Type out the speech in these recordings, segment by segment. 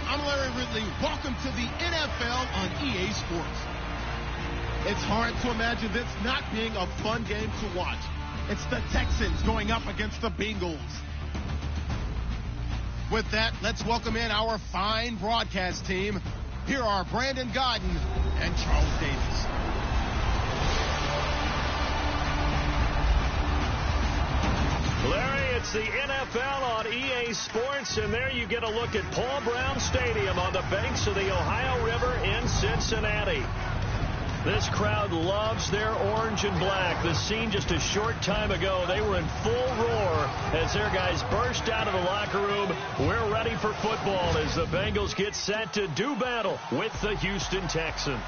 I'm Larry Ridley. Welcome to the NFL on EA Sports. It's hard to imagine this not being a fun game to watch. It's the Texans going up against the Bengals. With that, let's welcome in our fine broadcast team. Here are Brandon Godden and Charles Davis. Larry, it's the NFL on EA Sports, and there you get a look at Paul Brown Stadium on the banks of the Ohio River in Cincinnati. This crowd loves their orange and black. The scene just a short time ago, they were in full roar as their guys burst out of the locker room. We're ready for football as the Bengals get set to do battle with the Houston Texans.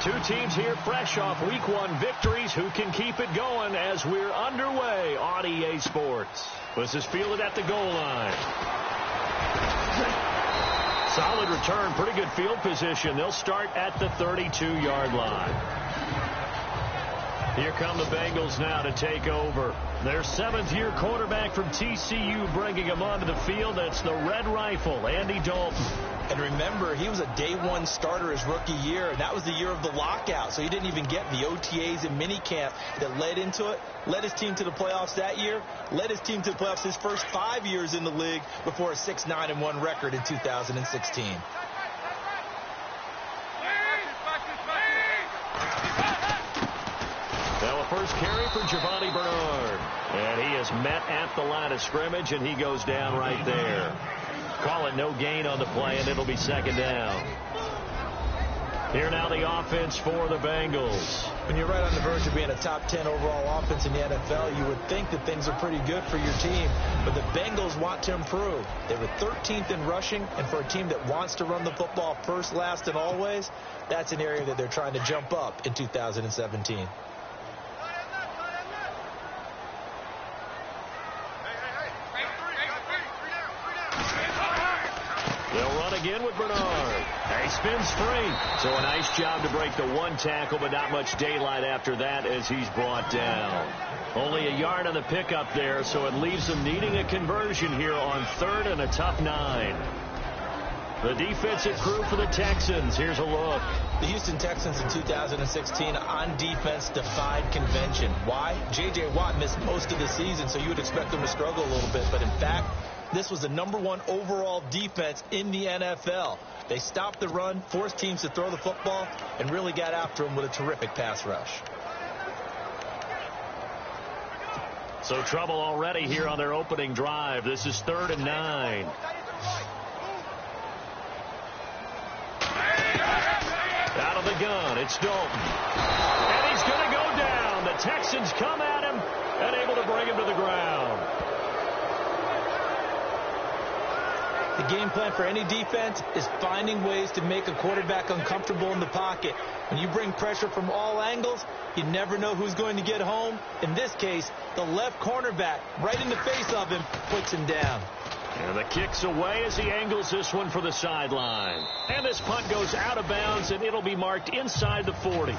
Two teams here fresh off Week 1 victories. Who can keep it going as we're underway on EA Sports? This is fielded at the goal line. Solid return, pretty good field position. They'll start at the 32-yard line. Here come the Bengals now to take over. Their seventh-year quarterback from TCU bringing them onto the field. That's the Red Rifle, Andy Dalton. And remember, he was a day-one starter his rookie year, and that was the year of the lockout, so he didn't even get the OTAs and minicamp that led into it, led his team to the playoffs that year, led his team to the playoffs his first 5 years in the league before a 6-9-1 record in 2016. Now a first carry for Giovanni Bernard, and he is met at the line of scrimmage, and he goes down right there. Call it no gain on the play, and it'll be second down. Here now the offense for the Bengals. When you're right on the verge of being a top 10 overall offense in the NFL, you would think that things are pretty good for your team. But the Bengals want to improve. They were 13th in rushing, and for a team that wants to run the football first, last, and always, that's an area that they're trying to jump up in 2017. They'll run again with Bernard. He spins free. So a nice job to break the one tackle, but not much daylight after that as he's brought down. Only a yard on the pickup there, so it leaves them needing a conversion here on 3rd and a tough 9. The defensive crew for the Texans. Here's a look. The Houston Texans in 2016 on defense defied convention. Why? J.J. Watt missed most of the season, so you would expect them to struggle a little bit. But in fact, this was the #1 overall defense in the NFL. They stopped the run, forced teams to throw the football, and really got after them with a terrific pass rush. So trouble already here on their opening drive. This is 3rd and 9. Out of the gun, it's Dalton. And he's going to go down. The Texans come at him and able to bring him to the ground. The game plan for any defense is finding ways to make a quarterback uncomfortable in the pocket. When you bring pressure from all angles, you never know who's going to get home. In this case, the left cornerback, right in the face of him, puts him down. And the kick's away as he angles this one for the sideline. And this punt goes out of bounds, and it'll be marked inside the 40.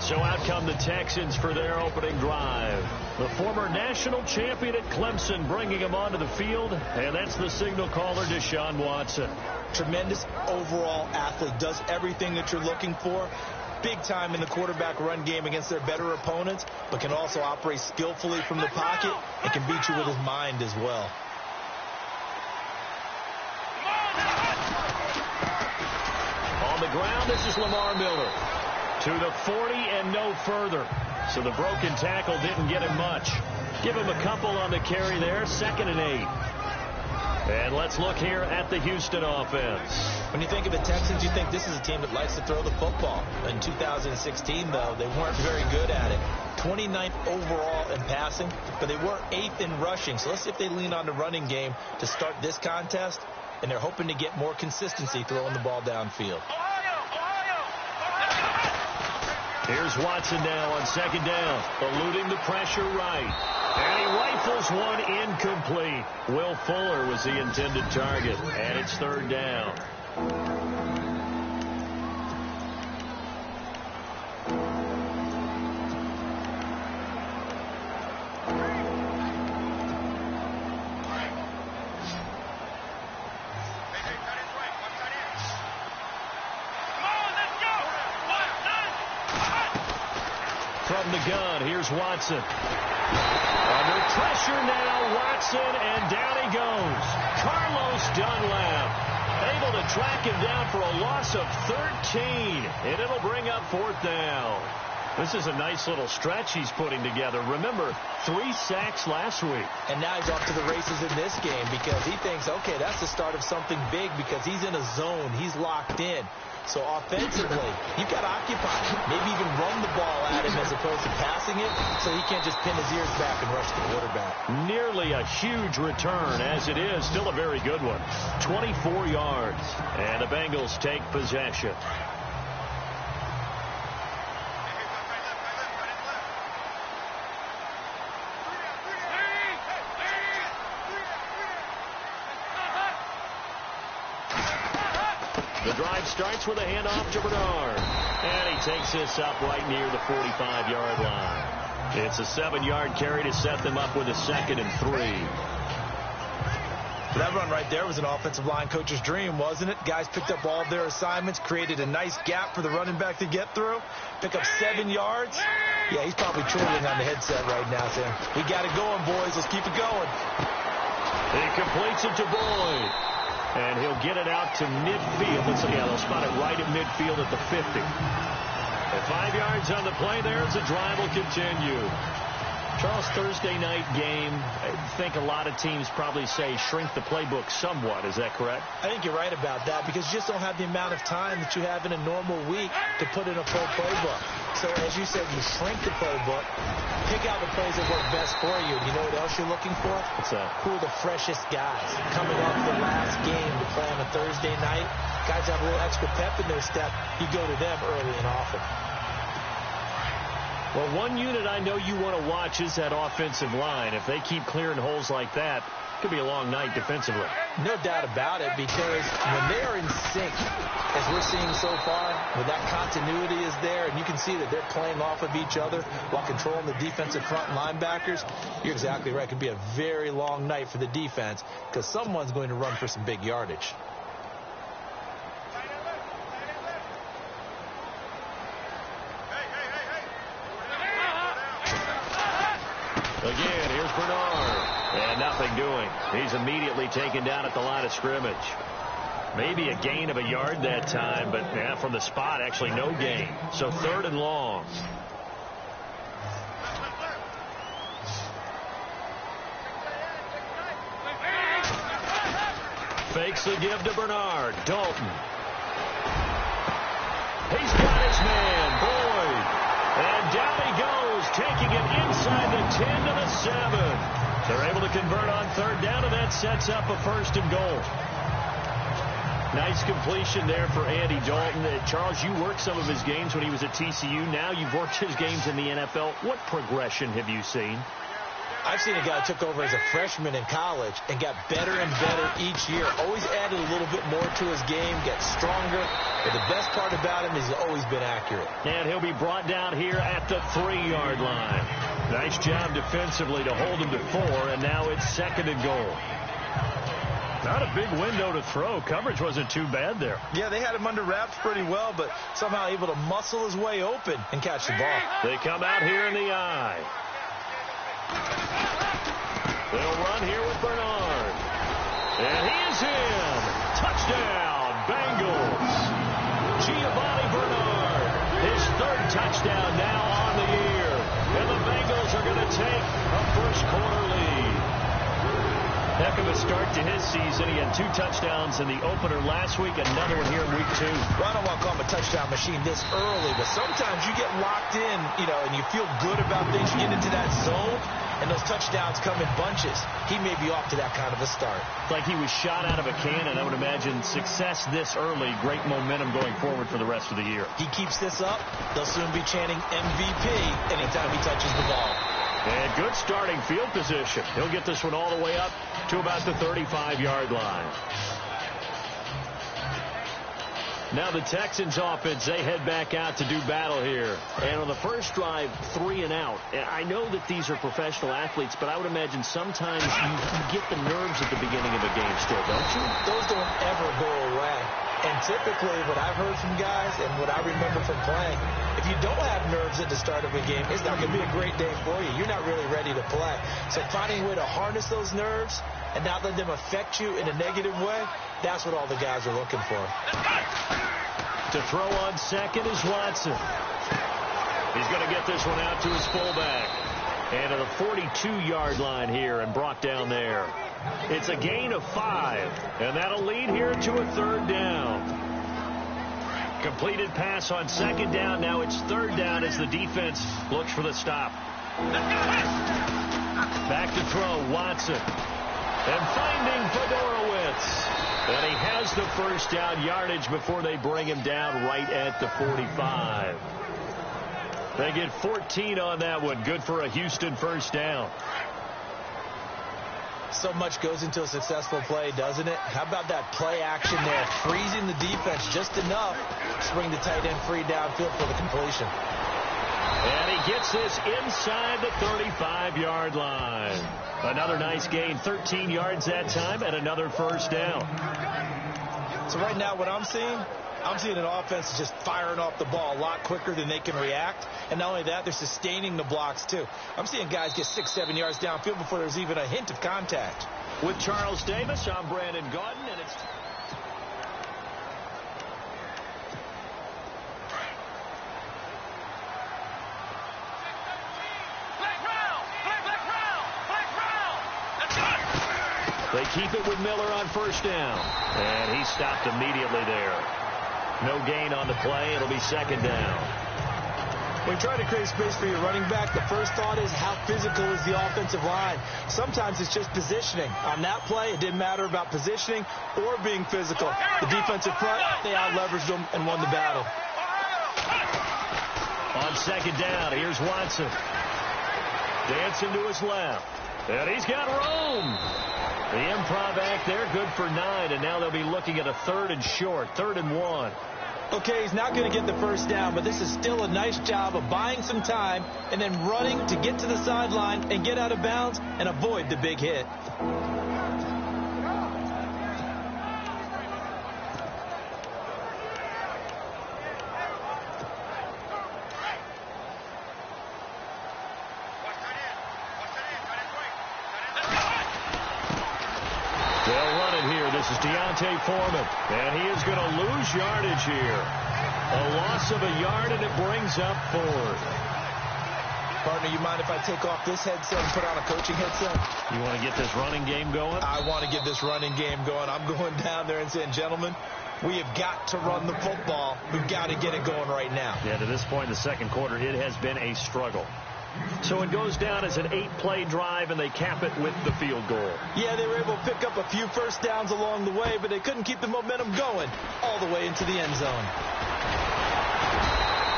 So out come the Texans for their opening drive. The former national champion at Clemson bringing him onto the field, and that's the signal caller, Deshaun Watson. Tremendous overall athlete, does everything that you're looking for. Big time in the quarterback run game against their better opponents, but can also operate skillfully from the pocket and can beat you with his mind as well. On the ground, this is Lamar Miller. To the 40 and no further. So the broken tackle didn't get him much. Give him a couple on the carry there. 2nd and 8. And let's look here at the Houston offense. When you think of the Texans, you think this is a team that likes to throw the football. In 2016, though, they weren't very good at it. 29th overall in passing, but they were 8th in rushing. So let's see if they lean on the running game to start this contest, and they're hoping to get more consistency throwing the ball downfield. Here's Watson now on second down, eluding the pressure right. And he rifles one incomplete. Will Fuller was the intended target, and it's third down. From the gun, here's Watson. Under pressure now, Watson, and down he goes. Carlos Dunlap able to track him down for a loss of 13, and it'll bring up fourth down. This is a nice little stretch he's putting together. Remember, 3 sacks last week. And now he's off to the races in this game because he thinks, okay, that's the start of something big because he's in a zone. He's locked in. So offensively, you've got to occupy him. Maybe even run the ball at him as opposed to passing it so he can't just pin his ears back and rush the quarterback. Nearly a huge return as it is. Still a very good one. 24 yards. And the Bengals take possession. The drive starts with a handoff to Bernard. And he takes this up right near the 45-yard line. It's a 7-yard carry to set them up with a 2nd and 3. That run right there was an offensive line coach's dream, wasn't it? Guys picked up all of their assignments, created a nice gap for the running back to get through, pick up 7 yards. Yeah, he's probably chortling on the headset right now, Sam. We got it going, boys. Let's keep it going. He completes it to Boyd. And he'll get it out to midfield. Yeah, they'll spot it right at midfield at the 50. And 5 yards on the play there as the drive will continue. Charles, Thursday night game, I think a lot of teams probably say shrink the playbook somewhat. Is that correct? I think you're right about that because you just don't have the amount of time that you have in a normal week to put in a full playbook. So as you said, you shrink the playbook, pick out the plays that work best for you. You know what else you're looking for? What's that? Who are the freshest guys coming off the last game to play on a Thursday night? Guys have a little extra pep in their step. You go to them early and often. Well, one unit I know you want to watch is that offensive line. If they keep clearing holes like that, it could be a long night defensively. No doubt about it, because when they are in sync, as we're seeing so far, when that continuity is there, and you can see that they're playing off of each other while controlling the defensive front linebackers, you're exactly right. It could be a very long night for the defense because someone's going to run for some big yardage. Again, here's Bernard. And nothing doing. He's immediately taken down at the line of scrimmage. Maybe a gain of a yard that time, but yeah, from the spot, actually no gain. So 3rd and long. Fakes the give to Bernard. Dalton. He's got his man, Boyd. And down he goes, taking it inside the 10 to the 7. They're able to convert on 3rd down, and that sets up a 1st and goal. Nice completion there for Andy Dalton. Charles, you worked some of his games when he was at TCU. Now you've worked his games in the NFL. What progression have you seen? I've seen a guy who took over as a freshman in college and got better and better each year. Always added a little bit more to his game, get stronger. But the best part about him is he's always been accurate. And he'll be brought down here at the 3-yard line. Nice job defensively to hold him to 4, and now it's 2nd and goal. Not a big window to throw. Coverage wasn't too bad there. Yeah, they had him under wraps pretty well, but somehow able to muscle his way open and catch the ball. They come out here in the eye. They'll run here with Bernard. And he is in. Touchdown, Bengals. Giovanni Bernard, his 3rd touchdown now on the year. And the Bengals are going to take a first-quarter lead. Heck of a start to his season. He had 2 touchdowns in the opener last week, another one here in week 2. Well, I don't want to call him a touchdown machine this early, but sometimes you get locked in, and you feel good about things. You get into that zone, and those touchdowns come in bunches. He may be off to that kind of a start. Like he was shot out of a cannon. I would imagine success this early, great momentum going forward for the rest of the year. He keeps this up, they'll soon be chanting MVP anytime he touches the ball. And good starting field position. He'll get this one all the way up to about the 35-yard line. Now the Texans offense, they head back out to do battle here. And on the first drive, 3 and out. And I know that these are professional athletes, but I would imagine sometimes you get the nerves at the beginning of a game still, don't you? Those don't ever go away. And typically what I've heard from guys and what I remember from playing, if you don't have nerves at the start of a game, it's not going to be a great day for you. You're not really ready to play. So finding a way to harness those nerves and not let them affect you in a negative way, that's what all the guys are looking for. To throw on second is Watson. He's going to get this one out to his fullback. And to the 42-yard line here and brought down there. It's a gain of 5. And that'll lead here to a 3rd down. Completed pass on 2nd down. Now it's 3rd down as the defense looks for the stop. Back to throw, Watson. And finding Fedorowicz. And he has the 1st down yardage before they bring him down right at the 45. They get 14 on that one. Good for a Houston 1st down. So much goes into a successful play, doesn't it? How about that play action there? Freezing the defense just enough to bring the tight end free downfield for the completion. And he gets this inside the 35-yard line. Another nice gain, 13 yards that time, and another 1st down. So right now what I'm seeing an offense that's just firing off the ball a lot quicker than they can react. And not only that, they're sustaining the blocks, too. I'm seeing guys get 6-7 yards downfield before there's even a hint of contact. With Charles Davis, I'm Brandon Gaudin, and it's... They keep it with Miller on 1st down. And he stopped immediately there. No gain on the play. It'll be 2nd down. When you try to create space for your running back, the first thought is how physical is the offensive line. Sometimes it's just positioning. On that play, it didn't matter about positioning or being physical. The defensive front, they out-leveraged them and won the battle. On 2nd down, here's Watson. Dancing to his left. And he's got room. The improv act there, good for 9, and now they'll be looking at a 3rd and short, 3rd and 1. Okay, he's not going to get the 1st down, but this is still a nice job of buying some time and then running to get to the sideline and get out of bounds and avoid the big hit. This is Deontay Foreman, and he is going to lose yardage here. A loss of a yard, and it brings up 4th. Partner, you mind if I take off this headset and put on a coaching headset? You want to get this running game going? I want to get this running game going. I'm going down there and saying, gentlemen, we have got to run the football. We've got to get it going right now. Yeah, to this point in the 2nd quarter, it has been a struggle. So it goes down as an 8-play drive, and they cap it with the field goal. Yeah, they were able to pick up a few 1st downs along the way, but they couldn't keep the momentum going all the way into the end zone.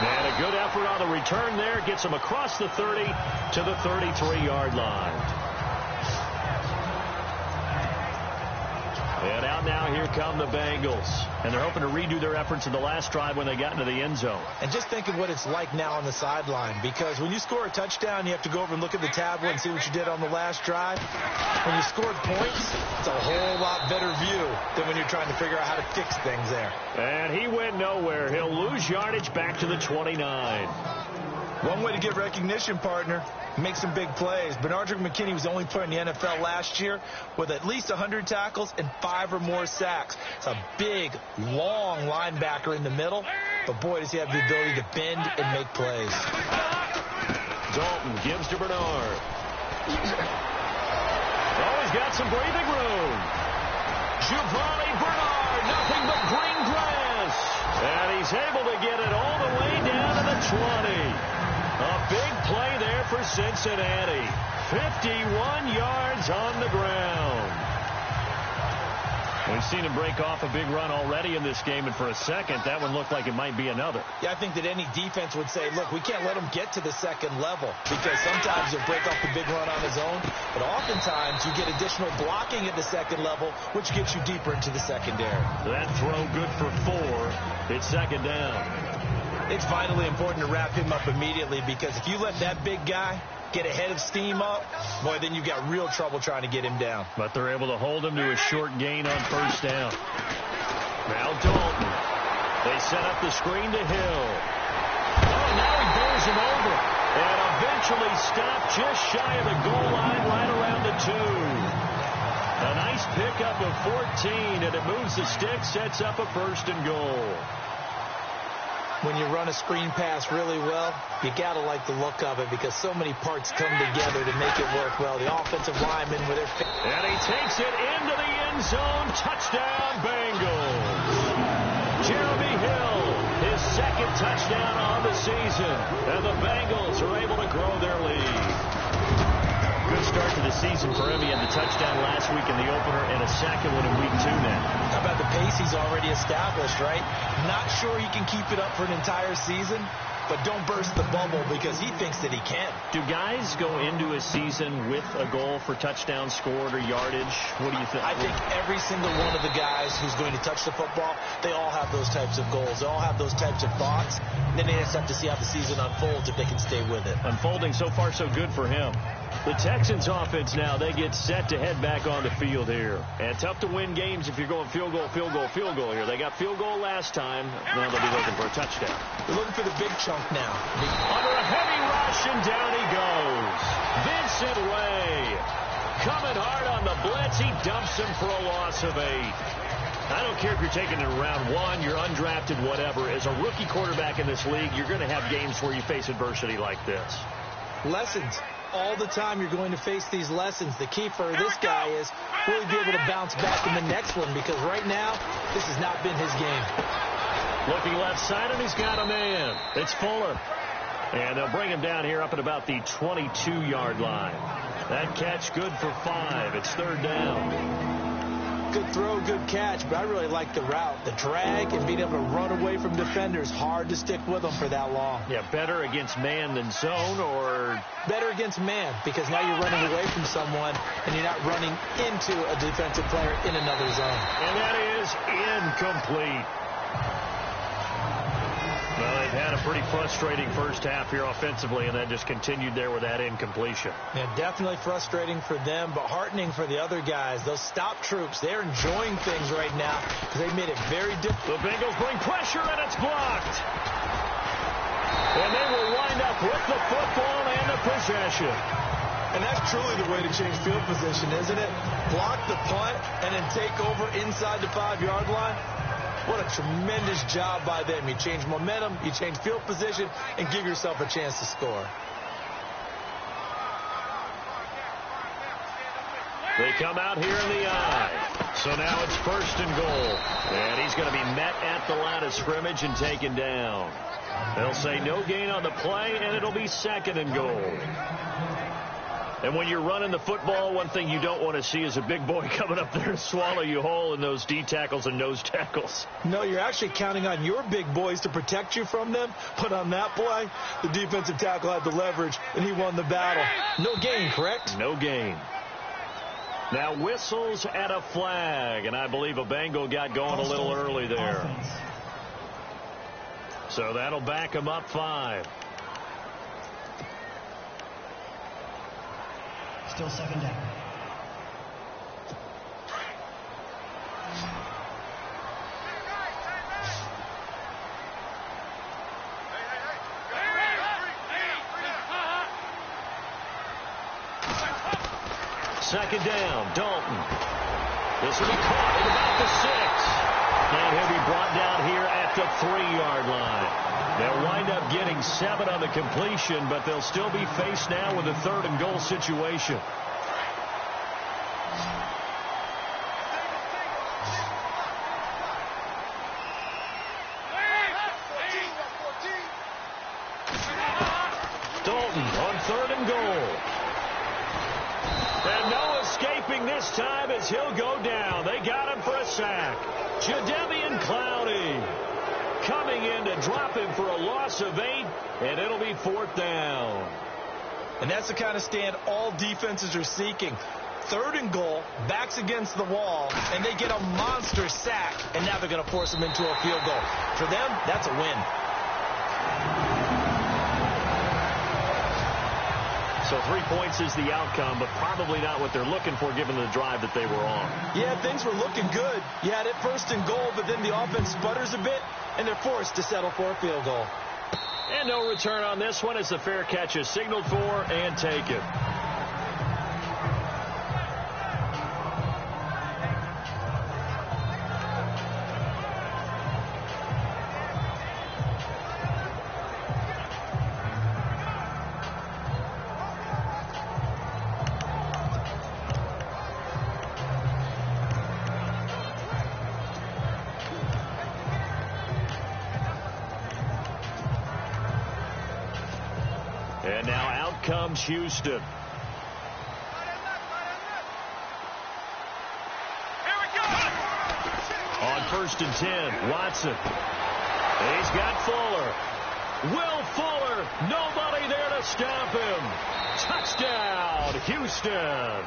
And a good effort on the return there. Gets them across the 30 to the 33-yard line. And out now, here come the Bengals. And they're hoping to redo their efforts in the last drive when they got into the end zone. And just think of what it's like now on the sideline, because when you score a touchdown, you have to go over and look at the tablet and see what you did on the last drive. When you scored points, it's a whole lot better view than when you're trying to figure out how to fix things there. And he went nowhere. He'll lose yardage back to the 29. One way to get recognition, partner, make some big plays. Bernardrick McKinney was the only player in the NFL last year with at least 100 tackles and 5 or more sacks. It's a big, long linebacker in the middle, but boy, does he have the ability to bend and make plays. Dalton gives to Bernard. Oh, he's got some breathing room. Giovanni Bernard, nothing but green grass. And he's able to get it all the way down to the 20. A big play there for Cincinnati. 51 yards on the ground. We've seen him break off a big run already in this game, and for a second, that one looked like it might be another. Yeah, I think that any defense would say, look, we can't let him get to the second level, because sometimes he'll break off the big run on his own, but oftentimes you get additional blocking at the second level, which gets you deeper into the secondary. That throw good for 4. It's second down. It's vitally important to wrap him up immediately, because if you let that big guy get ahead of steam up, boy, then you've got real trouble trying to get him down. But they're able to hold him to a short gain on first down. Now Dalton. They set up the screen to Hill. Oh, now he bowls him over. And eventually stopped just shy of the goal line right around the 2. A nice pickup of 14, and it moves the stick, sets up a first and goal. When you run a screen pass really well, you got to like the look of it, because so many parts come together to make it work well. The offensive lineman with their... And he takes it into the end zone. Touchdown, Bengals. Jeremy Hill, his second touchdown on the season. And the Bengals are able to grow their lead. Good start to the season for him. He had the touchdown last week in the opener and a second one in week 2 now. How about the pace he's already established, right? Not sure he can keep it up for an entire season, but don't burst the bubble, because he thinks that he can. Do guys go into a season with a goal for touchdowns scored or yardage? What do you think? I think every single one of the guys who's going to touch the football, they all have those types of goals. They all have those types of thoughts. And then they just have to see how the season unfolds if they can stay with it. Unfolding so far so good for him. The Texans offense now, they get set to head back on the field here. And tough to win games if you're going field goal, field goal, field goal here. They got field goal last time. Now they'll be looking for a touchdown. They're looking for the big chunk now. Under a heavy rush, and down he goes. Vincent Way coming hard on the blitz. He dumps him for a loss of 8. I don't care if you're taking it in round 1, you're undrafted, whatever. As a rookie quarterback in this league, you're going to have games where you face adversity like this. Lessons. All the time you're going to face these lessons. The key for this guy is really be able to bounce back in the next one, because right now, this has not been his game. Looking left side, and he's got a man. It's Fuller. And they'll bring him down here up at about the 22-yard line. That catch good for 5. It's third down. Good throw, good catch, but I really like the route. The drag and being able to run away from defenders, hard to stick with them for that long. Yeah, better against man than zone, or... Better against man, because now you're running away from someone and you're not running into a defensive player in another zone. And that is incomplete. Well, they've had a pretty frustrating first half here offensively, and that just continued there with that incompletion. Yeah, definitely frustrating for them, but heartening for the other guys. Those stop troops, they're enjoying things right now because they made it very difficult. The Bengals bring pressure, and it's blocked. And they will wind up with the football and the possession. And that's truly the way to change field position, isn't it? Block the punt and then take over inside the 5-yard line. What a tremendous job by them. You change momentum, you change field position, and give yourself a chance to score. They come out here in the eye. So now it's first and goal. And he's going to be met at the line of scrimmage and taken down. They'll say no gain on the play, and it'll be second and goal. And when you're running the football, one thing you don't want to see is a big boy coming up there to swallow you whole in those D tackles and nose tackles. No, you're actually counting on your big boys to protect you from them. But on that play, the defensive tackle had the leverage, and he won the battle. No gain, correct? No gain. Now whistles at a flag, and I believe a Bengal got going a little early there. Offense. So that'll back him up 5. Still second down. Second down, Dalton. This will be caught at about the 6. And he'll be brought down here at the 3-yard line. They'll wind up getting 7 on the completion, but they'll still be faced now with a 3rd and goal situation. Dalton on 3rd and goal. moving this time as he'll go down. They got him for a sack. Jadeveon Clowney coming in to drop him for a loss of 8, and it'll be 4th down. And that's the kind of stand all defenses are seeking. 3rd and goal, backs against the wall, and they get a monster sack, and now they're going to force them into a field goal. For them, that's a win. So 3 points is the outcome, but probably not what they're looking for given the drive that they were on. Yeah, things were looking good. You had it 1st and goal, but then the offense sputters a bit, and they're forced to settle for a field goal. And no return on this one as the fair catch is signaled for and taken. And now out comes Houston. Here we go. On 1st and 10, Watson. He's got Fuller. Will Fuller. Nobody there to stop him. Touchdown, Houston.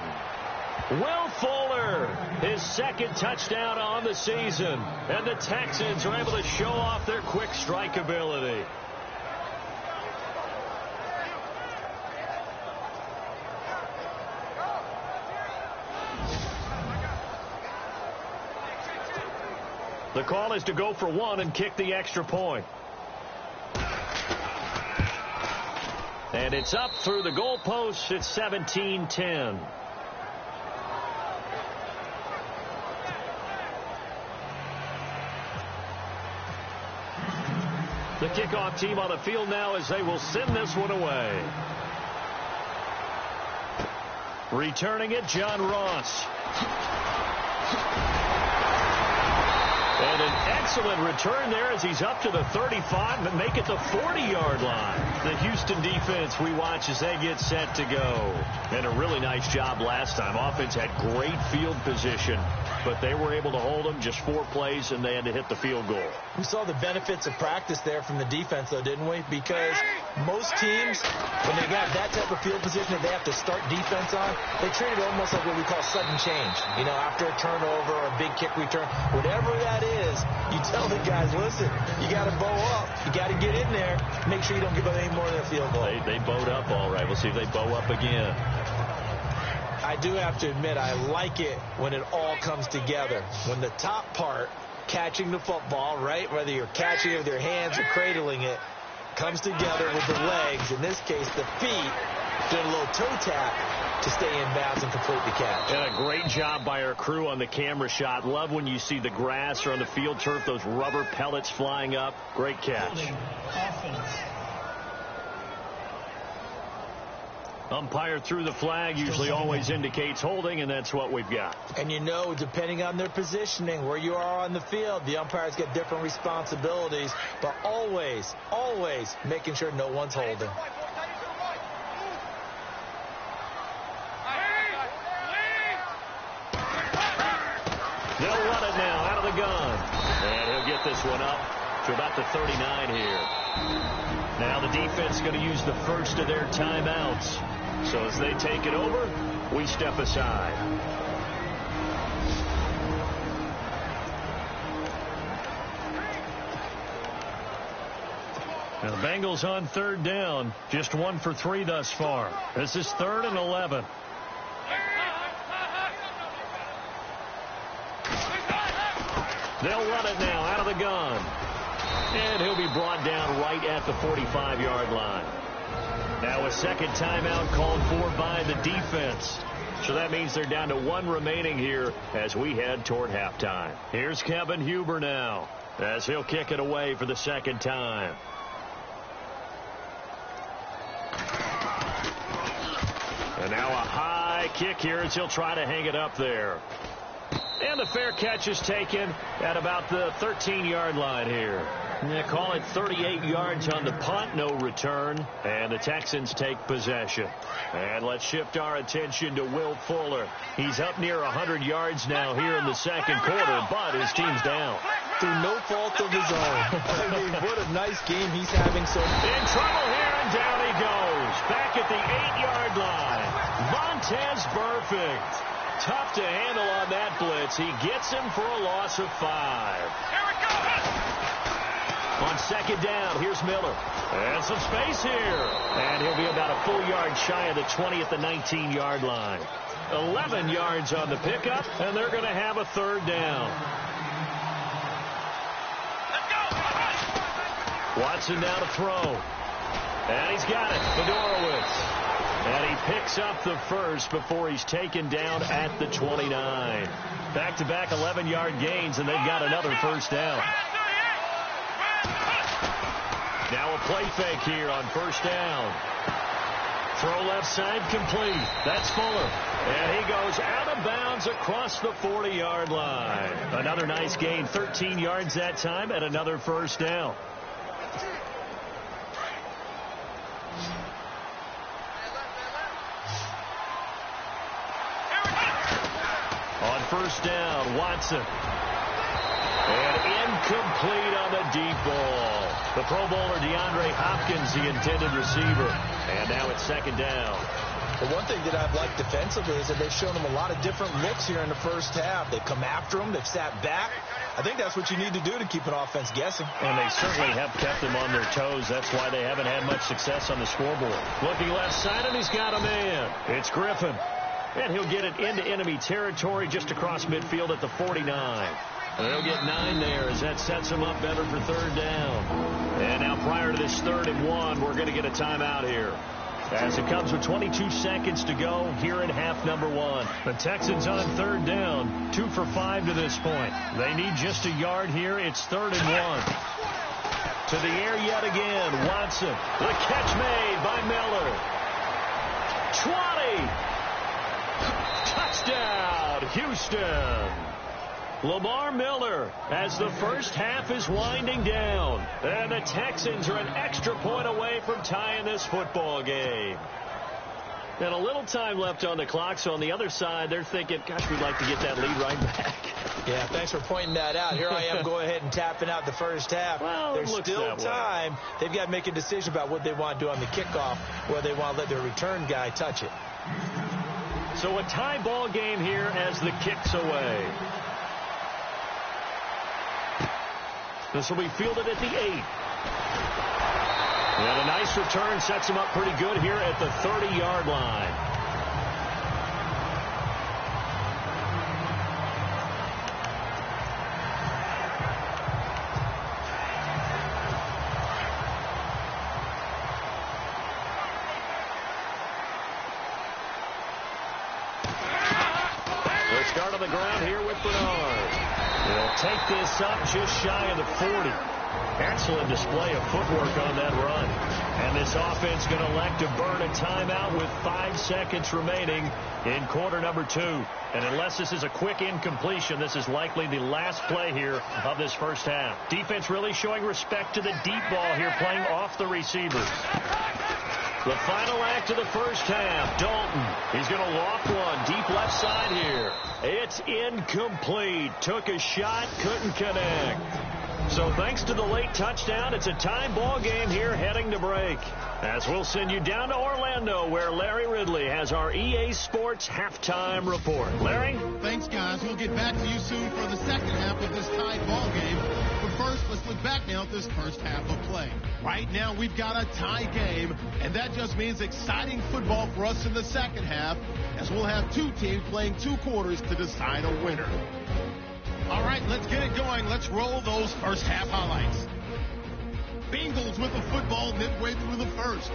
Will Fuller, his 2nd touchdown on the season. And the Texans are able to show off their quick strike ability. The call is to go for 1 and kick the extra point. And it's up through the goalposts. It's 17-10. The kickoff team on the field now as they will send this one away. Returning it, John Ross. And an excellent return there as he's up to the 35 and make it the 40-yard line. The Houston defense we watch as they get set to go. And a really nice job last time. Offense had great field position, but they were able to hold them just 4 plays, and they had to hit the field goal. We saw the benefits of practice there from the defense, though, didn't we? Because most teams, when they got that type of field position that they have to start defense on, they treat it almost like what we call sudden change. You know, after a turnover or a big kick return, whatever that is, you tell the guys, listen, you got to bow up. You got to get in there. Make sure you don't give up any more than a field goal. They bowed up all right. We'll see if they bow up again. I do have to admit, I like it when it all comes together. When the top part, catching the football, right, whether you're catching it with your hands or cradling it, comes together with the legs. In this case, the feet, doing a little toe tap to stay in bounds and complete the catch. And a great job by our crew on the camera shot. Love when you see the grass or on the field turf, those rubber pellets flying up. Great catch. Umpire threw the flag, usually always indicates holding, and that's what we've got. And you know, depending on their positioning, where you are on the field, the umpires get different responsibilities, but always, always making sure no one's holding. They'll run it now out of the gun. And he'll get this one up to about the 39 here. Now the defense going to use the first of their timeouts. So as they take it over, we step aside. Now the Bengals on 3rd down. Just 1 for 3 thus far. This is 3rd and 11. They'll run it now out of the gun. And he'll be brought down right at the 45-yard line. Now a second timeout called for by the defense. So that means they're down to 1 remaining here as we head toward halftime. Here's Kevin Huber now as he'll kick it away for the 2nd time. And now a high kick here as he'll try to hang it up there. And the fair catch is taken at about the 13-yard line here. Yeah, call it 38 yards on the punt, no return, and the Texans take possession. And let's shift our attention to Will Fuller. He's up near 100 yards now here in the second quarter, but his team's down. Through no fault of his own. I mean, what a nice game he's having. So in trouble here, and down he goes. Back at the 8-yard line. Montez Burfict. Tough to handle on that blitz. He gets him for a loss of 5. Here we go. On second down, here's Miller. And some space here. And he'll be about a full yard shy of the 20 at the 19-yard line. 11 yards on the pickup, and they're going to have a third down. Watson now to throw. And he's got it. Fedorowicz. And he picks up the first before he's taken down at the 29. Back-to-back 11-yard gains, and they've got another first down. Now a play fake here on first down. Throw left side complete. That's Fuller. And he goes out of bounds across the 40-yard line. Another nice gain, 13 yards that time, and another first down. On first down, Watson. And incomplete on the deep ball. The Pro Bowler DeAndre Hopkins, the intended receiver. And now it's second down. The one thing that I've liked defensively is that they've shown him a lot of different looks here in the first half. They've come after him. They've sat back. I think that's what you need to do to keep an offense guessing. And they certainly have kept them on their toes. That's why they haven't had much success on the scoreboard. Looking left side, and he's got a man. It's Griffin. And he'll get it into enemy territory just across midfield at the 49. And they'll get 9 there as that sets him up better for third down. And now prior to this 3rd and 1, we're going to get a timeout here. As it comes with 22 seconds to go here in half number 1. The Texans on third down, 2 for 5 to this point. They need just a yard here. It's 3rd and 1. To the air yet again. Watson. The catch made by Miller. 20. Touchdown, Houston. Lamar Miller as the first half is winding down. And the Texans are an extra point away from tying this football game. And a little time left on the clock, so on the other side, they're thinking, gosh, we'd like to get that lead right back. Yeah, thanks for pointing that out. Here I am go ahead and tapping out the first half. Well, there's still time. They've got to make a decision about what they want to do on the kickoff, whether they want to let their return guy touch it. So a tie ball game here as the kick's away. This will be fielded at the 8. And a nice return sets him up pretty good here at the 30-yard line. They'll start on the ground here with Bernard. They'll take this up just shy of the 40. Excellent display of footwork on that run. And this offense going to elect to burn a timeout with 5 seconds remaining in quarter number 2. And unless this is a quick incompletion, this is likely the last play here of this first half. Defense really showing respect to the deep ball here, playing off the receivers. The final act of the first half. Dalton, he's going to loft one deep left side here. It's incomplete. Took a shot, couldn't connect. So thanks to the late touchdown, it's a tie ball game here heading to break. As we'll send you down to Orlando, where Larry Ridley has our EA Sports halftime report. Larry? Thanks, guys. We'll get back to you soon for the second half of this tied ball game. But first, let's look back now at this first half of play. Right now, we've got a tie game, and that just means exciting football for us in the second half, as we'll have 2 teams playing 2 quarters to decide a winner. All right, let's get it going. Let's roll those first half highlights. Bengals with the football midway through the first.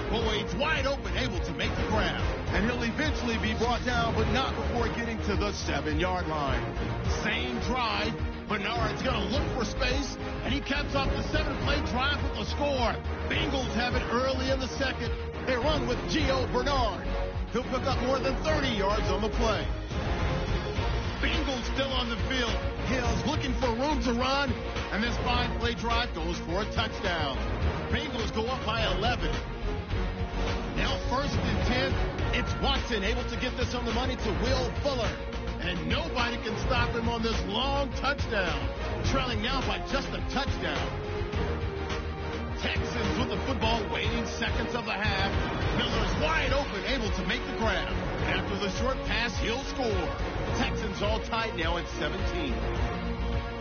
Boyd's wide open, able to make the grab. And he'll eventually be brought down, but not before getting to the 7-yard line. Same drive. Bernard's going to look for space, and he caps off the 7-play drive with a score. Bengals have it early in the second. They run with Gio Bernard. He'll pick up more than 30 yards on the play. Bengals still on the field. Hill's looking for room to run. And this fine play drive goes for a touchdown. Bengals go up by 11. Now 1st and 10. It's Watson able to get this on the money to Will Fuller. And nobody can stop him on this long touchdown. Trailing now by just a touchdown. Texans with the football, waiting seconds of the half. Miller's wide open, able to make the grab. After the short pass, he'll score. Texans all tied now at 17.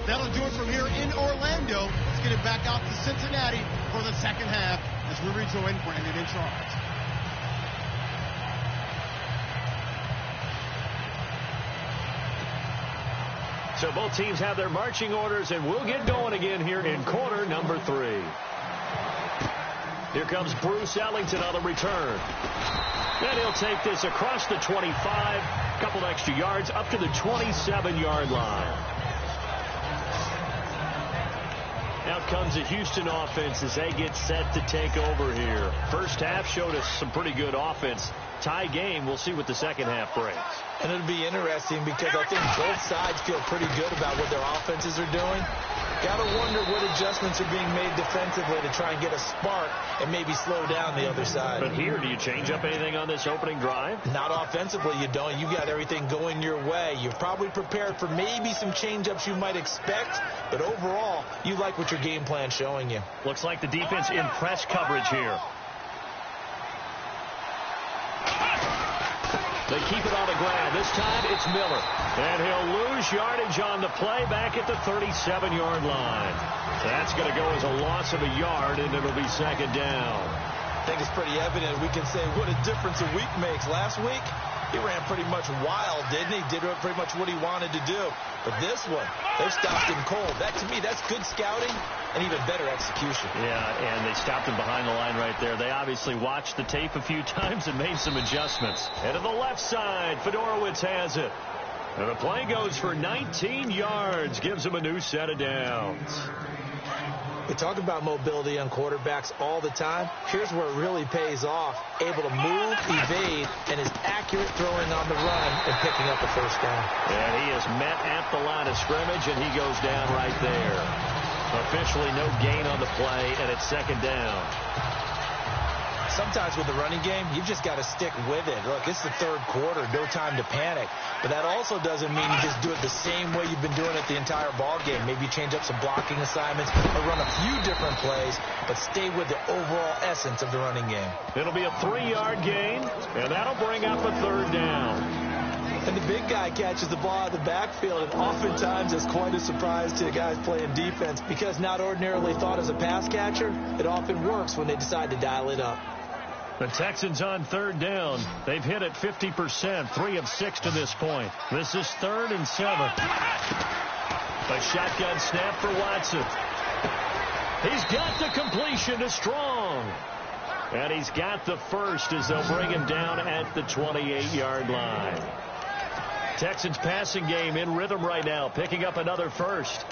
That'll do it from here in Orlando. Let's get it back out to Cincinnati for the second half as we rejoin Brandon and Charles. So both teams have their marching orders, and we'll get going again here in quarter number 3. Here comes Bruce Ellington on the return. And he'll take this across the 25, a couple extra yards, up to the 27-yard line. Out comes the Houston offense as they get set to take over here. First half showed us some pretty good offense. Tie game. We'll see what the second half brings. And it'll be interesting because I think both sides feel pretty good about what their offenses are doing. Got to wonder what adjustments are being made defensively to try and get a spark and maybe slow down the other side. But here, do you change up anything on this opening drive? Not offensively, you don't. You got everything going your way. You're probably prepared for maybe some change-ups you might expect, but overall, you like what your game plan's showing you. Looks like the defense in press coverage here. They keep it on the ground. This time it's Miller. And he'll lose yardage on the play back at the 37-yard line. That's going to go as a loss of a yard, and it'll be second down. I think it's pretty evident. We can say what a difference a week makes. Last week, he ran pretty much wild, didn't he? Did pretty much what he wanted to do. But this one, they stopped him cold. That, to me, that's good scouting and even better execution. Yeah, and they stopped him behind the line right there. They obviously watched the tape a few times and made some adjustments. And to the left side, Fedorowicz has it. And the play goes for 19 yards, gives him a new set of downs. We talk about mobility on quarterbacks all the time. Here's where it really pays off. Able to move, evade, and is accurate throwing on the run and picking up a first down. And he is met at the line of scrimmage, and he goes down right there. Officially no gain on the play, and it's second down. Sometimes with the running game, you've just got to stick with it. Look, it's the third quarter, no time to panic. But that also doesn't mean you just do it the same way you've been doing it the entire ball game. Maybe change up some blocking assignments or run a few different plays, but stay with the overall essence of the running game. It'll be a 3-yard gain, and that'll bring up a third down. And the big guy catches the ball out of the backfield, and oftentimes it's quite a surprise to the guys playing defense because not ordinarily thought as a pass catcher, it often works when they decide to dial it up. The Texans on third down. They've hit it 50%, 3 of 6 to this point. This is 3rd and 7. A shotgun snap for Watson. He's got the completion to Strong. And he's got the first as they'll bring him down at the 28-yard line. Texans passing game in rhythm right now, picking up another first.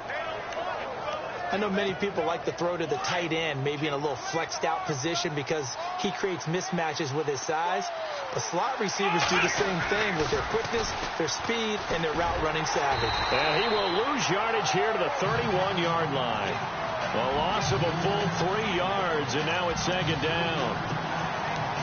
I know many people like to throw to the tight end, maybe in a little flexed out position because he creates mismatches with his size. But slot receivers do the same thing with their quickness, their speed, and their route running savvy. And he will lose yardage here to the 31-yard line. A loss of a full 3 yards, and now it's second down.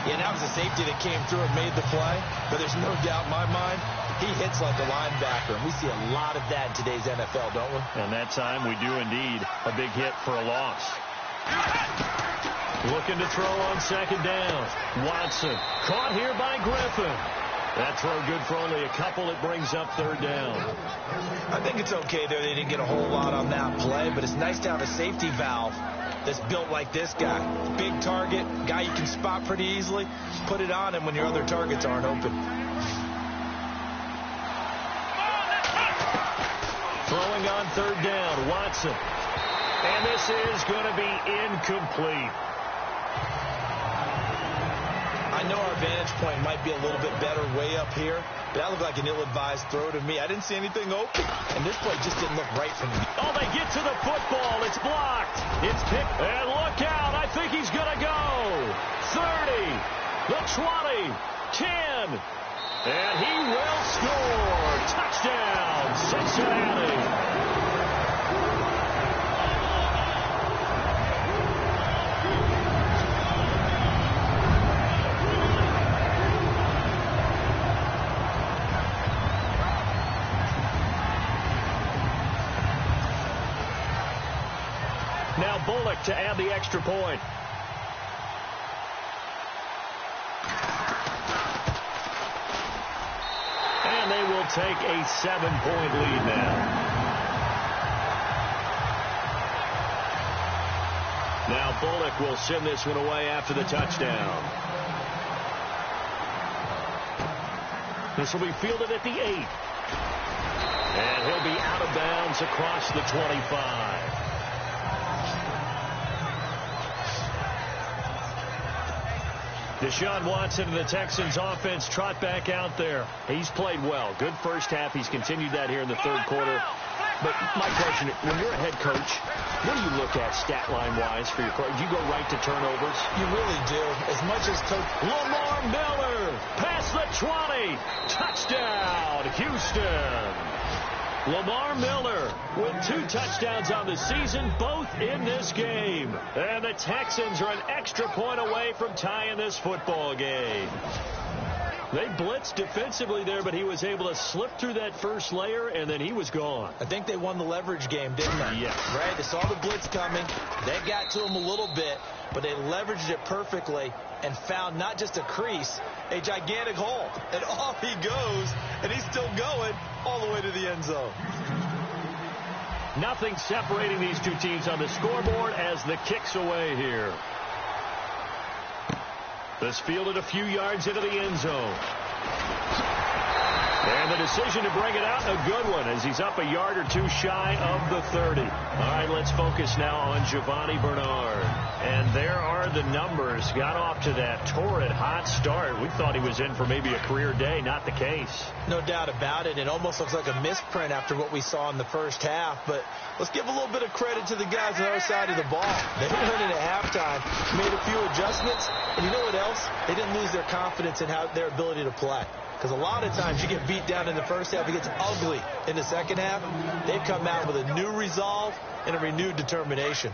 Yeah, that was a safety that came through and made the play, but there's no doubt in my mind, he hits like a linebacker, and we see a lot of that in today's NFL, don't we? And that time we do indeed. A big hit for a loss. Looking to throw on second down. Watson caught here by Griffin. That throw good for only a couple. It brings up third down. I think it's okay there. They didn't get a whole lot on that play, but it's nice to have a safety valve that's built like this guy. Big target, guy you can spot pretty easily. Put it on him when your other targets aren't open. Throwing on third down, Watson. And this is going to be incomplete. I know our vantage point might be a little bit better way up here, but that looked like an ill-advised throw to me. I didn't see anything open, and this play just didn't look right for me. Oh, they get to the football. It's blocked. It's picked. And look out. I think he's going to go. 30, the 20, 10. And he will score. Touchdown, Cincinnati. Now Bullock to add the extra point. And they will take a 7-point lead now. Now Bullock will send this one away after the touchdown. This will be fielded at the 8. And he'll be out of bounds across the 25. Deshaun Watson and the Texans offense trot back out there. He's played well. Good first half. He's continued that here in the third quarter. But my question, when you're a head coach, what do you look at stat line-wise for your coach? Do you go right to turnovers? You really do. As much as Coach Lamar Miller, past the 20. Touchdown, Houston. Lamar Miller with 2 touchdowns on the season, both in this game. And the Texans are an extra point away from tying this football game. They blitzed defensively there, but he was able to slip through that first layer, and then he was gone. I think they won the leverage game, didn't they? Yeah. Right? They saw the blitz coming. They got to him a little bit, but they leveraged it perfectly and found not just a crease, a gigantic hole. And off he goes, and he's still going all the way to the end zone. Nothing separating these two teams on the scoreboard as the kick's away here. This fielded a few yards into the end zone. And the decision to bring it out, a good one, as he's up a yard or two shy of the 30. All right, let's focus now on Giovanni Bernard. And there are the numbers. Got off to that torrid hot start. We thought he was in for maybe a career day. Not the case. No doubt about it. It almost looks like a misprint after what we saw in the first half. But let's give a little bit of credit to the guys on the other side of the ball. They went in at halftime, made a few adjustments, and you know what else? They didn't lose their confidence in their ability to play. Because a lot of times you get beat down in the first half, it gets ugly in the second half. They've come out with a new resolve and a renewed determination.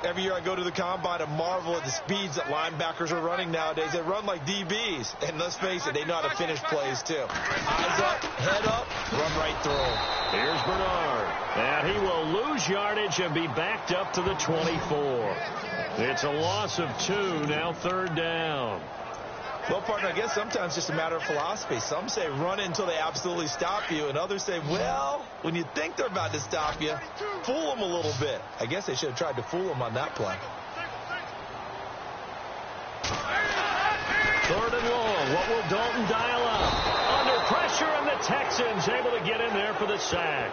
Every year I go to the combine and marvel at the speeds that linebackers are running nowadays. They run like DBs. And let's face it, they know how to finish plays too. Eyes up, head up, run right through them. Here's Bernard. And he will lose yardage and be backed up to the 24. It's a loss of 2, now third down. Well, partner, I guess sometimes it's just a matter of philosophy. Some say run until they absolutely stop you, and others say, well, when you think they're about to stop you, fool them a little bit. I guess they should have tried to fool them on that play. Third and long. What will Dalton dial up? Under pressure, and the Texans able to get in there for the sack.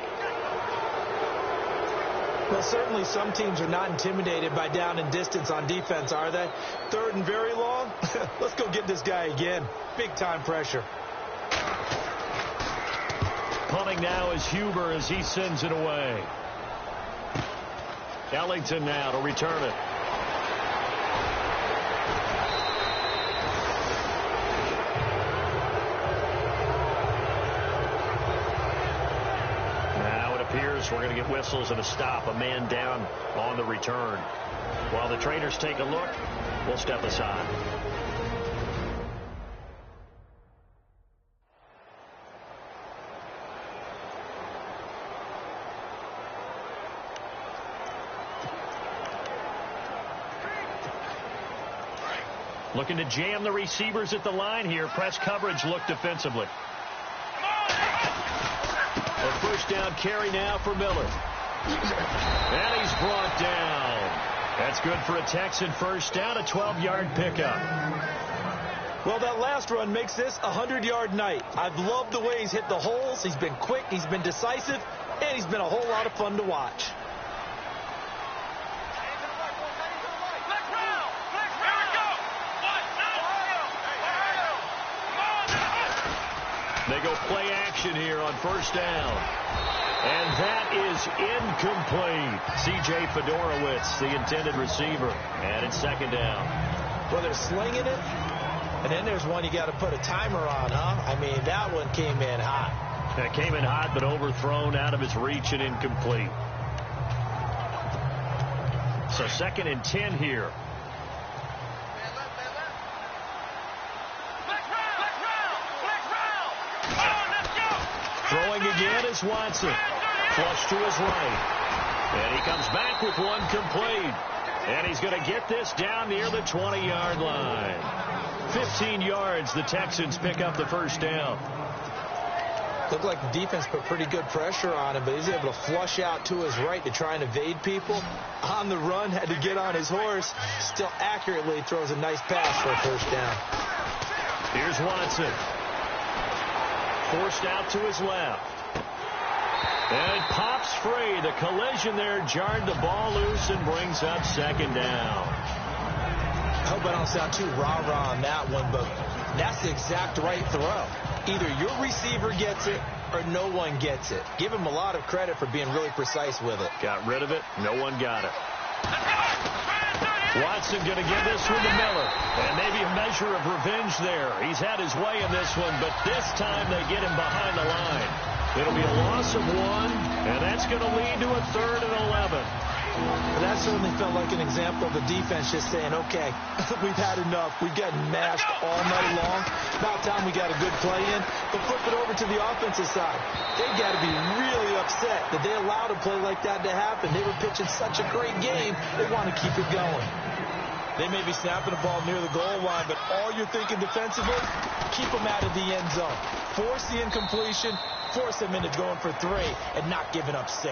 Well, certainly some teams are not intimidated by down and distance on defense, are they? Third and very long? Let's go get this guy again. Big-time pressure. Punting now is Huber as he sends it away. Ellington now to return it. We're going to get whistles and a stop. A man down on the return. While the trainers take a look, we'll step aside. Looking to jam the receivers at the line here. Press coverage look defensively. A first down carry now for Miller. And he's brought down. That's good for a Texan first down, a 12-yard pickup. Well, that last run makes this a 100-yard night. I've loved the way he's hit the holes. He's been quick, he's been decisive, and he's been a whole lot of fun to watch. They go play action here on first down. And that is incomplete. C.J. Fedorowicz, the intended receiver. And it's second down. Well, they're slinging it. And then there's one you got to put a timer on, huh? I mean, that one came in hot. That came in hot, but overthrown, out of his reach and incomplete. So second and 10 here. Throwing again is Watson. Flush to his right. And he comes back with one complete. And he's going to get this down near the 20-yard line. 15 yards, the Texans pick up the first down. Looked like the defense put pretty good pressure on him, but he's able to flush out to his right to try and evade people. On the run, had to get on his horse. Still accurately throws a nice pass for a first down. Here's Watson. Forced out to his left. And pops free. The collision there jarred the ball loose and brings up second down. I hope I don't sound too rah-rah on that one, but that's the exact right throw. Either your receiver gets it or no one gets it. Give him a lot of credit for being really precise with it. Got rid of it. No one got it. Watson going to give this one to Miller. And maybe a measure of revenge there. He's had his way in this one, but this time they get him behind the line. It'll be a loss of 1, and that's going to lead to a 3rd and 11. But that certainly felt like an example of the defense just saying, okay, we've had enough. We've gotten mashed all night long. About time we got a good play in. But flip it over to the offensive side. They got to be really upset that they allowed a play like that to happen. They were pitching such a great game, they want to keep it going. They may be snapping the ball near the goal line, but all you're thinking defensively, keep them out of the end zone. Force the incompletion, force them into going for 3, and not giving up 6.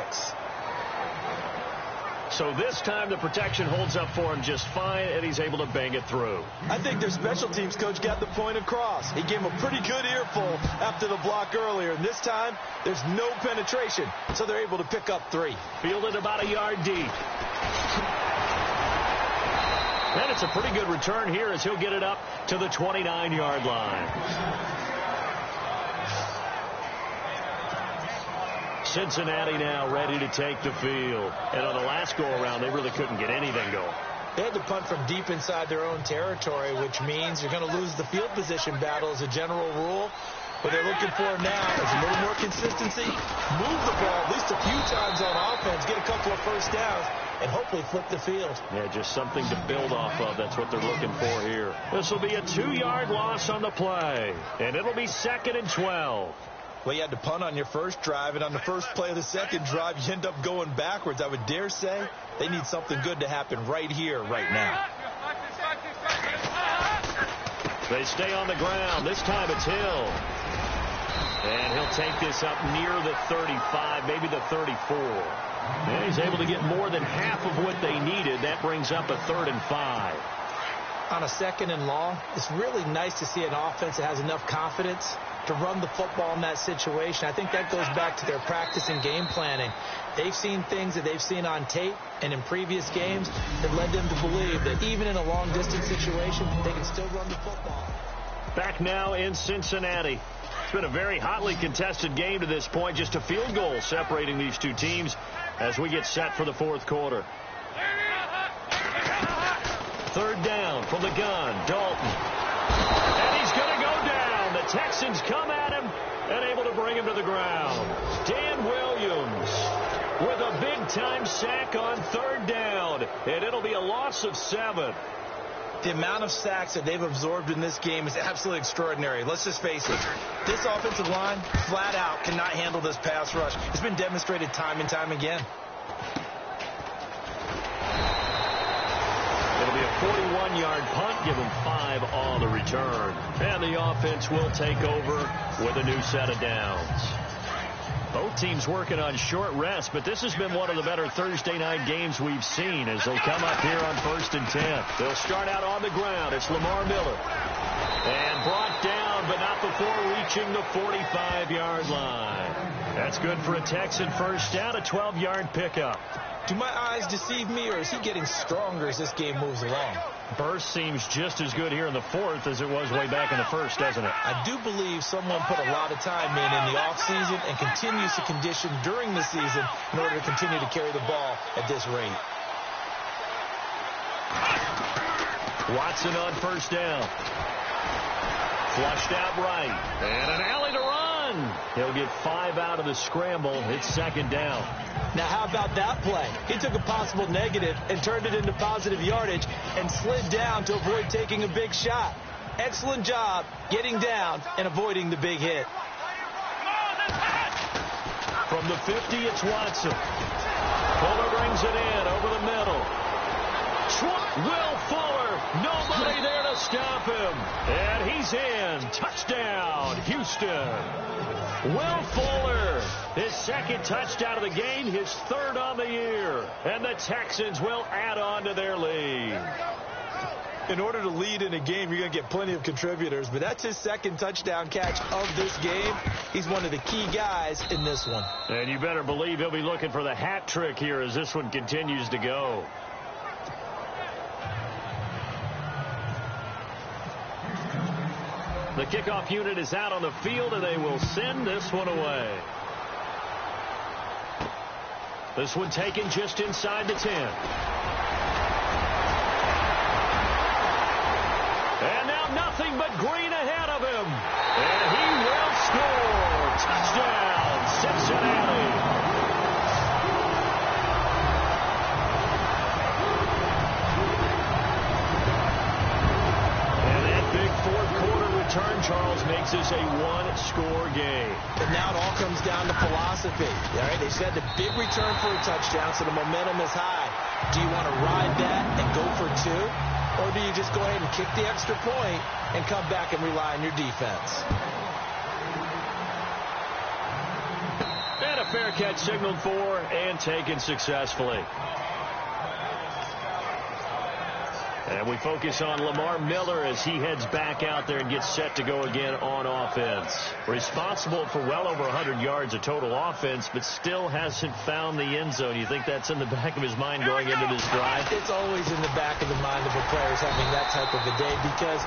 So this time the protection holds up for him just fine, and he's able to bang it through. I think their special teams coach got the point across. He gave him a pretty good earful after the block earlier, and this time there's no penetration, so they're able to pick up 3. Fielded about a yard deep. And it's a pretty good return here as he'll get it up to the 29-yard line. Cincinnati now ready to take the field. And on the last go-around, they really couldn't get anything going. They had to punt from deep inside their own territory, which means you're going to lose the field position battle as a general rule. What they're looking for now is a little more consistency, move the ball at least a few times on offense, get a couple of first downs, and hopefully flip the field. Yeah, just something to build off of. That's what they're looking for here. This will be a 2-yard loss on the play, and it'll be 2nd and 12. Well, you had to punt on your first drive, and on the first play of the second drive, you end up going backwards. I would dare say they need something good to happen right here, right now. They stay on the ground. This time it's Hill. And he'll take this up near the 35, maybe the 34. And he's able to get more than half of what they needed. That brings up a 3rd and 5. On a 2nd and long, it's really nice to see an offense that has enough confidence to run the football in that situation. I think that goes back to their practice and game planning. They've seen things that they've seen on tape and in previous games that led them to believe that even in a long-distance situation, they can still run the football. Back now in Cincinnati. It's been a very hotly contested game to this point. Just a field goal separating these two teams as we get set for the 4th quarter. 3rd down from the gun. Dalton. And he's going to go down. The Texans come at him and able to bring him to the ground. Dan Williams with a big-time sack on 3rd down. And it'll be a loss of 7. The amount of sacks that they've absorbed in this game is absolutely extraordinary. Let's just face it. This offensive line, flat out, cannot handle this pass rush. It's been demonstrated time and time again. It'll be a 41-yard punt. Give them 5 on the return. And the offense will take over with a new set of downs. Both teams working on short rest, but this has been one of the better Thursday night games we've seen as they come up here on 1st and 10. They'll start out on the ground. It's Lamar Miller. And brought down, but not before reaching the 45-yard line. That's good for a Texan first down, a 12-yard pickup. Do my eyes deceive me, or is he getting stronger as this game moves along? Burst seems just as good here in the 4th as it was way back in the 1st, doesn't it? I do believe someone put a lot of time in the offseason and continues to condition during the season in order to continue to carry the ball at this rate. Watson on 1st down. Flushed out right. And an alley to run. He'll get 5 out of the scramble. It's 2nd down. Now, how about that play? He took a possible negative and turned it into positive yardage and slid down to avoid taking a big shot. Excellent job getting down and avoiding the big hit. From the 50, it's Watson. Fuller brings it in over the middle. Will Fuller, nobody there to stop him. And he's in. Touchdown, Houston. Will Fuller, his second touchdown of the game, his third on the year. And the Texans will add on to their lead. In order to lead in a game, you're going to get plenty of contributors, but that's his second touchdown catch of this game. He's one of the key guys in this one. And you better believe he'll be looking for the hat trick here as this one continues to go. The kickoff unit is out on the field, and they will send this one away. This one taken just inside the 10. And now nothing but green ahead of him. And he will score. Touchdown, Cincinnati. Turn, Charles, makes this a one-score game. But now it all comes down to philosophy. All right, they said the big return for a touchdown, so the momentum is high. Do you want to ride that and go for two? Or do you just go ahead and kick the extra point and come back and rely on your defense? And a fair catch signaled for and taken successfully. And we focus on Lamar Miller as he heads back out there and gets set to go again on offense. Responsible for well over 100 yards of total offense, but still hasn't found the end zone. You think that's in the back of his mind going into this drive? It's always in the back of the mind of a player having that type of a day, because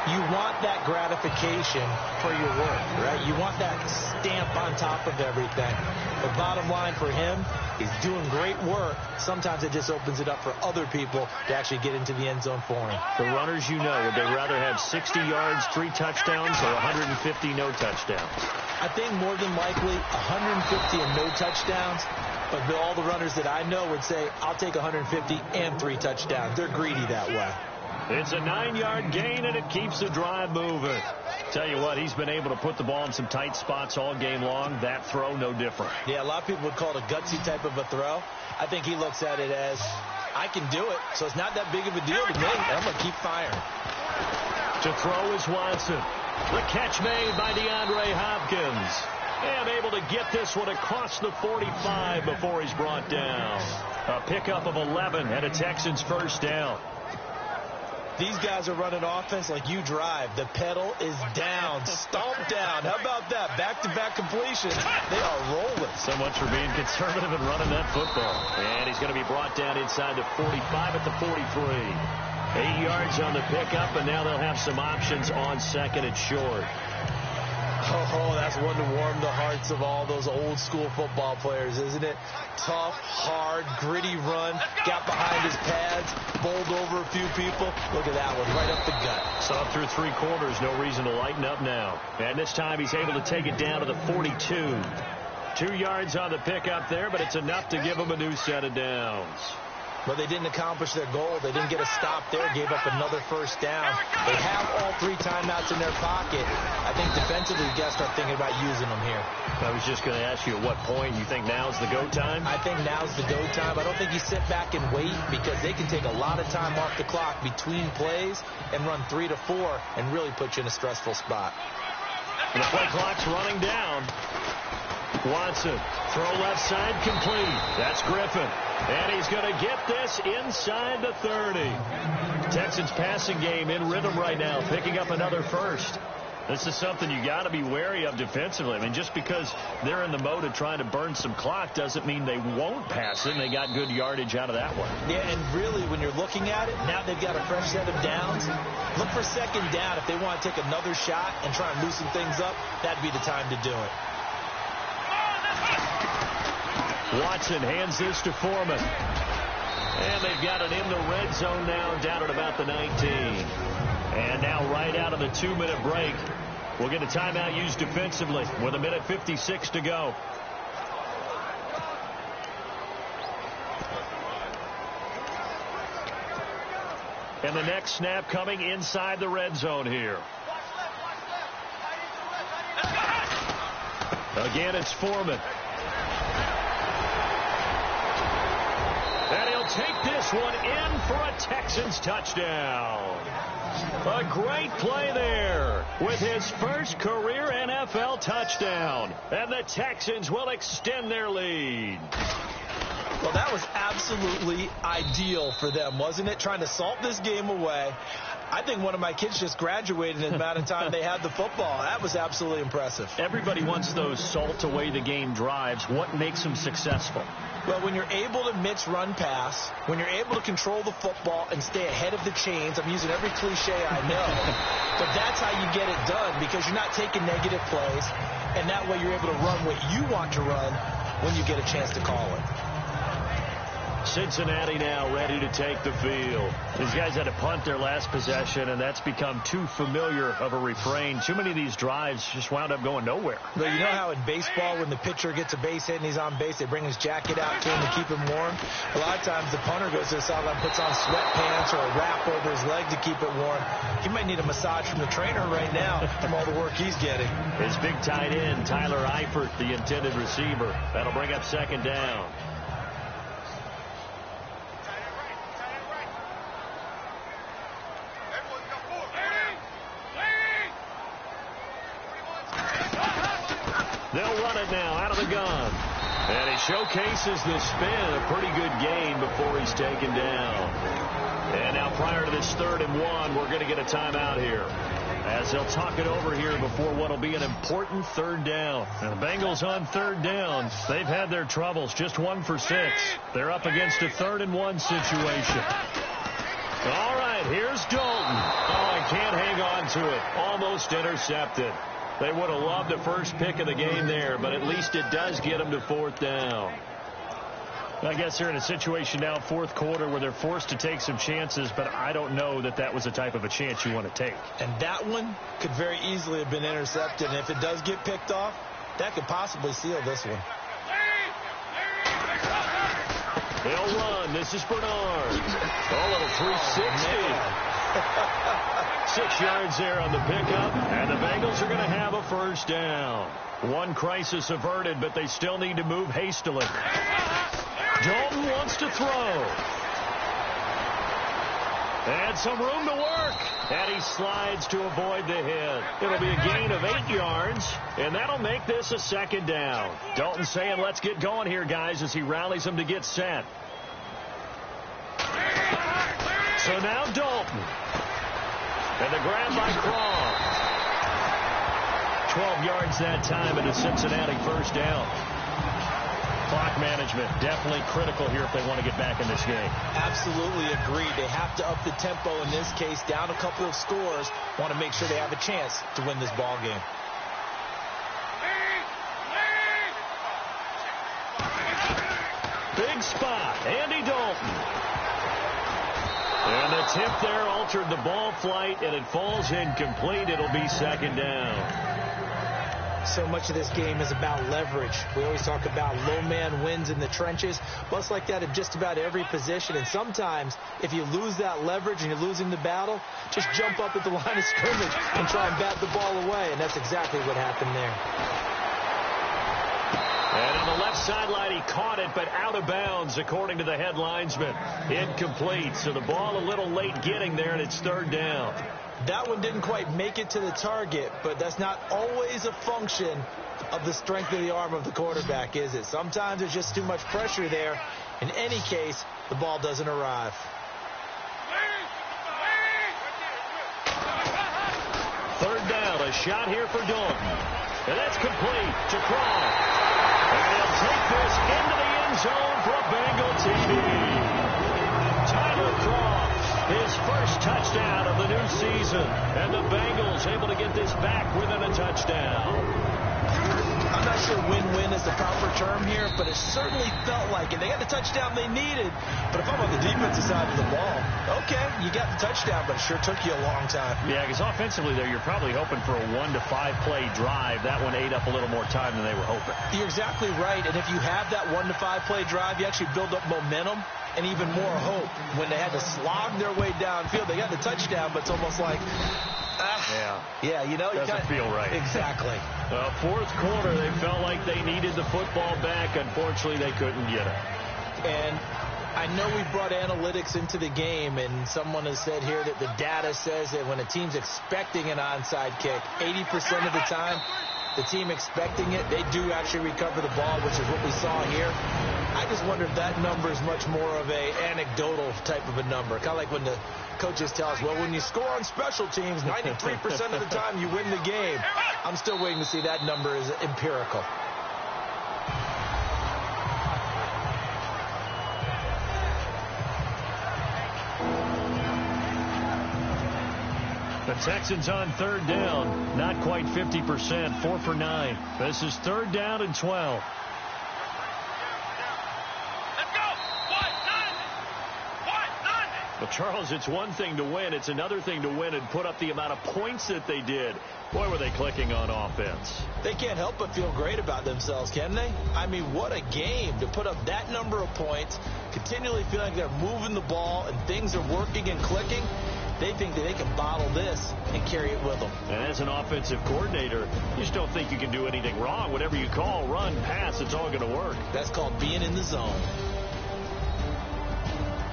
you want that gratification for your work, right? You want that stamp on top of everything. The bottom line for him, he's doing great work. Sometimes it just opens it up for other people to actually get into the end zone for him. The runners, you know, would they rather have 60 yards, 3 touchdowns, or 150 no touchdowns? I think more than likely 150 and no touchdowns. But all the runners that I know would say, I'll take 150 and 3 touchdowns. They're greedy that way. It's a 9-yard gain, and it keeps the drive moving. Tell you what, he's been able to put the ball in some tight spots all game long. That throw, no different. Yeah, a lot of people would call it a gutsy type of a throw. I think he looks at it as, I can do it, so it's not that big of a deal to me. I'm going to keep firing. To throw is Watson. The catch made by DeAndre Hopkins. And able to get this one across the 45 before he's brought down. A pickup of 11 and a Texans first down. These guys are running offense like you drive. The pedal is down, stomped down. How about that? Back-to-back completions. They are rolling. So much for being conservative and running that football. And he's going to be brought down inside the 45 at the 43. 8 yards on the pickup, and now they'll have some options on second and short. Oh, that's one to warm the hearts of all those old-school football players, isn't it? Tough, hard, gritty run. Got behind his pads, bowled over a few people. Look at that one, right up the gut. Saw through 3 quarters, no reason to lighten up now. And this time he's able to take it down to the 42. 2 yards on the pickup there, but it's enough to give him a new set of downs. But they didn't accomplish their goal. They didn't get a stop there. Gave up another first down. They have all 3 timeouts in their pocket. I think defensively, you got to start thinking about using them here. I was just going to ask you at what point you think now's the go time? I think now's the go time. I don't think you sit back and wait, because they can take a lot of time off the clock between plays and run 3 to 4 and really put you in a stressful spot. And the play clock's running down. Watson, throw left side, complete. That's Griffin. And he's going to get this inside the 30. Texans passing game in rhythm right now, picking up another first. This is something you got to be wary of defensively. I mean, just because they're in the mode of trying to burn some clock doesn't mean they won't pass it, and they got good yardage out of that one. Yeah, and really, when you're looking at it, now they've got a fresh set of downs. Look for second down. If they want to take another shot and try and loosen things up, that'd be the time to do it. Watson hands this to Foreman. And they've got it in the red zone now, down at about the 19. And now right out of the 2-minute break, we'll get a timeout used defensively with 1:56 to go. And the next snap coming inside the red zone here. Again, it's Foreman. take this one in for a Texans touchdown. A great play there with his first career NFL touchdown. And the Texans will extend their lead. Well, that was absolutely ideal for them, wasn't it? Trying to salt this game away. I think one of my kids just graduated in the amount of time they had the football. That was absolutely impressive. Everybody wants those salt away the game drives. What makes them successful? Well, when you're able to mix run pass, when you're able to control the football and stay ahead of the chains, I'm using every cliche I know, but that's how you get it done because you're not taking negative plays, and that way you're able to run what you want to run when you get a chance to call it. Cincinnati now ready to take the field. These guys had to punt their last possession, and that's become too familiar of a refrain. Too many of these drives just wound up going nowhere. But you know how in baseball, when the pitcher gets a base hit and he's on base, they bring his jacket out to him to keep him warm? A lot of times the punter goes to the sideline, puts on sweatpants or a wrap over his leg to keep it warm. He might need a massage from the trainer right now from all the work he's getting. His big tight end, Tyler Eifert, the intended receiver. That'll bring up second down. They'll run it now out of the gun. And he showcases the spin. A pretty good gain before he's taken down. And now prior to this 3rd and 1, we're going to get a timeout here, as they'll talk it over here before what will be an important 3rd down. And the Bengals on 3rd down, they've had their troubles. Just 1 for 6. They're up against a 3rd and 1 situation. All right, here's Dalton. Oh, I can't hang on to it. Almost intercepted. They would have loved the first pick of the game there, but at least it does get them to 4th down. I guess they're in a situation now, 4th quarter, where they're forced to take some chances, but I don't know that that was the type of a chance you want to take. And that one could very easily have been intercepted, and if it does get picked off, that could possibly seal this one. They'll run. This is Bernard. A little 360. 6 yards there on the pickup, and the Bengals are going to have a 1st down. One crisis averted, but they still need to move hastily. Dalton wants to throw. And some room to work. And he slides to avoid the hit. It'll be a gain of 8 yards, and that'll make this a 2nd down. Dalton saying, let's get going here, guys, as he rallies them to get set. So now Dalton. And the grab by Croft. 12 yards that time, and a Cincinnati 1st down. Clock management definitely critical here if they want to get back in this game. Absolutely agree. They have to up the tempo in this case, down a couple of scores. Want to make sure they have a chance to win this ball game. Big spot, Andy Dalton. And the tip there altered the ball flight, and it falls incomplete. It'll be 2nd down. So much of this game is about leverage. We always talk about low man wins in the trenches. Well, it's like that in just about every position. And sometimes, if you lose that leverage and you're losing the battle, just jump up at the line of scrimmage and try and bat the ball away. And that's exactly what happened there. And on the left sideline, he caught it, but out of bounds, according to the head linesman. Incomplete. So the ball a little late getting there, and it's 3rd down. That one didn't quite make it to the target, but that's not always a function of the strength of the arm of the quarterback, is it? Sometimes there's just too much pressure there. In any case, the ball doesn't arrive. 3rd down, a shot here for Dalton. And that's complete to Croft. And he'll take this into the end zone for a Bengal TD. Tyler Croft, his first touchdown of the new season. And the Bengals able to get this back within a touchdown. I'm not sure win-win is the proper term here, but it certainly felt like it. They got the touchdown they needed, but if I'm on the defensive side of the ball, okay, you got the touchdown, but it sure took you a long time. Yeah, because offensively there, you're probably hoping for a 1 to 5 play drive. That one ate up a little more time than they were hoping. You're exactly right, and if you have that 1 to 5 play drive, you actually build up momentum and even more hope. When they had to slog their way downfield, they got the touchdown, but it's almost like, yeah, you know, doesn't feel right. Exactly. 4th quarter, they felt like they needed the football back. Unfortunately, they couldn't get it. And I know we brought analytics into the game, and someone has said here that the data says that when a team's expecting an onside kick, 80% of the time, the team expecting it, they do actually recover the ball, which is what we saw here. I just wonder if that number is much more of a anecdotal type of a number. Kind of like when the coaches tell us, well, when you score on special teams, 93% of the time you win the game. I'm still waiting to see that number is empirical. The Texans on third down, not quite 50%, 4 for 9. This is third down and 12. Well, Charles, it's one thing to win. It's another thing to win and put up the amount of points that they did. Boy, were they clicking on offense. They can't help but feel great about themselves, can they? I mean, what a game to put up that number of points, continually feeling like they're moving the ball and things are working and clicking. They think that they can bottle this and carry it with them. And as an offensive coordinator, you just don't think you can do anything wrong. Whatever you call, run, pass, it's all going to work. That's called being in the zone.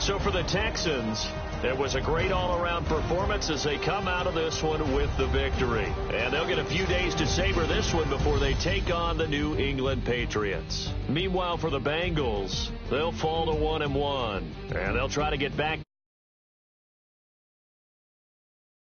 So for the Texans, it was a great all-around performance as they come out of this one with the victory. And they'll get a few days to savor this one before they take on the New England Patriots. Meanwhile, for the Bengals, they'll fall to 1-1, and they'll try to get back